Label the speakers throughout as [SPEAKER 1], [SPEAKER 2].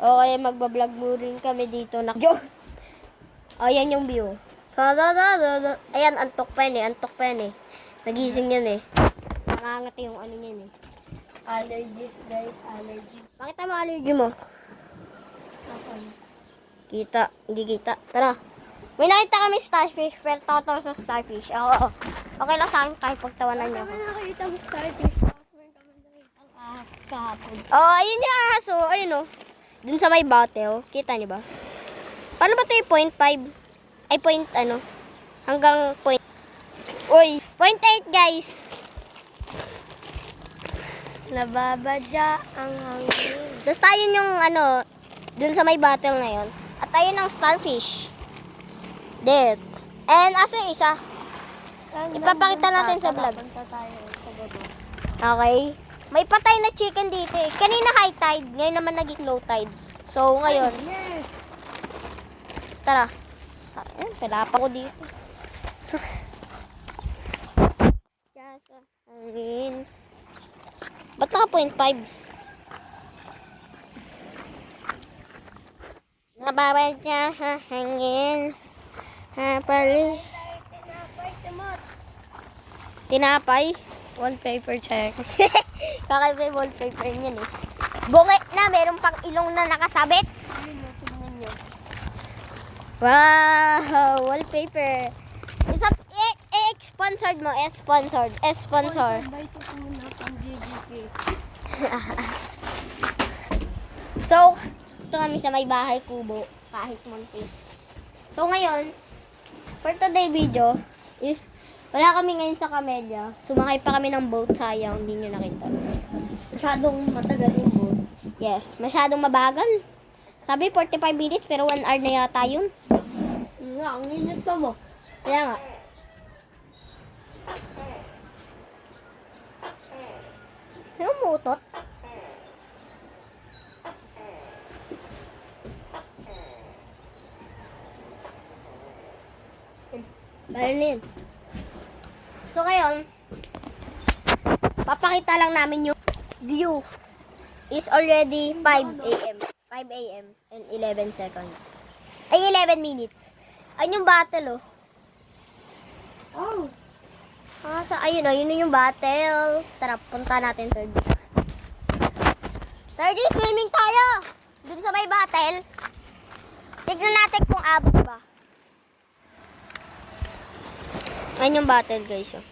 [SPEAKER 1] Okay, magbablog mo rin kami dito na. Ayan yung view. Ayan, antok pa yan eh. Nagising yan eh. Nakangati yung ano niyan eh.
[SPEAKER 2] Allergies, guys. Allergies.
[SPEAKER 1] Pakita mo allergy mo.
[SPEAKER 2] Asan?
[SPEAKER 1] Kita, hindi kita. Tara. May nakita kami starfish, pero totoo sa starfish. Oo. Okay lang sa akin kahit pagtawanan niyo ako.
[SPEAKER 2] Kami nakakita ng starfish. Meron kami nakita ang ahas kahapon.
[SPEAKER 1] Ayun yung aso. Ayun o. Dun sa may bottle. Kita niyo ba? Paano ba ito yung 0.5? Ay, point ano? Hanggang point. Uy, 0.8 guys.
[SPEAKER 2] Nababadya ang hangin.
[SPEAKER 1] Tapos tayo yung ano, dun sa may bottle na yun. At tayo ng starfish. There. And asa yung isa? Ipapakita natin sa vlog.
[SPEAKER 2] Punta tayo sa baba.
[SPEAKER 1] Okay. May patay na chicken dito eh. Kanina high tide, ngayon naman naging low tide. So, ngayon,
[SPEAKER 2] Yes.
[SPEAKER 1] tara. Ayun, pilapa ko dito. Yes, hangin. Ba't naka 0.5? Nababad niya sa hangin. Pali. Tinapay.
[SPEAKER 2] Wallpaper check.
[SPEAKER 1] Kakaiba yung wallpaper niyan eh. Bungit na, meron pang ilong na nakasabit.
[SPEAKER 2] Tingnan nyo.
[SPEAKER 1] Wow, wallpaper. Isa, sponsored mo, sponsored. Sponsor.
[SPEAKER 2] By sa tuna pang GGK.
[SPEAKER 1] So, ito kami sa may bahay kubo, kahit munti. So, ngayon, for today video, is, wala kami ngayon sa Camellia. Sumakay pa kami ng boat, sayang, hindi nyo nakita.
[SPEAKER 2] Masyadong matagal yung boat.
[SPEAKER 1] Yes, masyadong mabagal. Sabi 45 minutes, pero 1 hour na yata yun.
[SPEAKER 2] Nga, ang init pa mo.
[SPEAKER 1] Kaya nga. Ano umutot? Balin. So ngayon, papakita lang namin yung view. Is already 5 a.m. 5 a.m. and 11 seconds. Ay, 11 minutes. Ayun yung battle, oh.
[SPEAKER 2] Oh.
[SPEAKER 1] Ayun, oh. Yun yung battle. Tara, punta natin, 30. 30, swimming tayo! Dun sa may battle. Tignan natin kung abot ba. Ayun yung battle, guys, oh.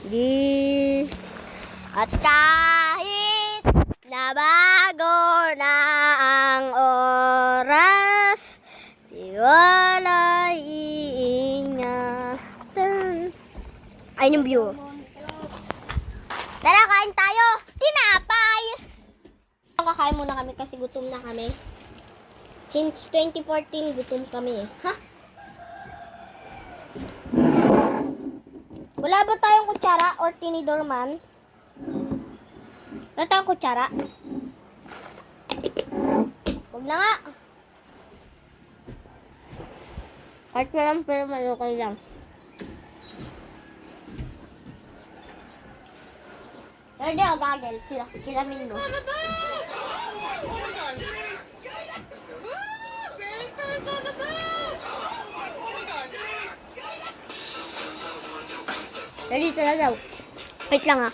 [SPEAKER 1] Di. At kahit nabago na ang oras, tiwala iingatan. Ayun yung view. Tara, kain tayo! Tinapay! Kakain muna kami kasi gutom na kami. Since 2014, gutom kami eh. Ha? Wala ba tayong kutsara or tinidor man? Wala tayong kutsara? Huwag na nga. Kahit na lang pero malukay lang. Hindi ako gagel. Kiramin mo. Dito na daw. Wait lang ha.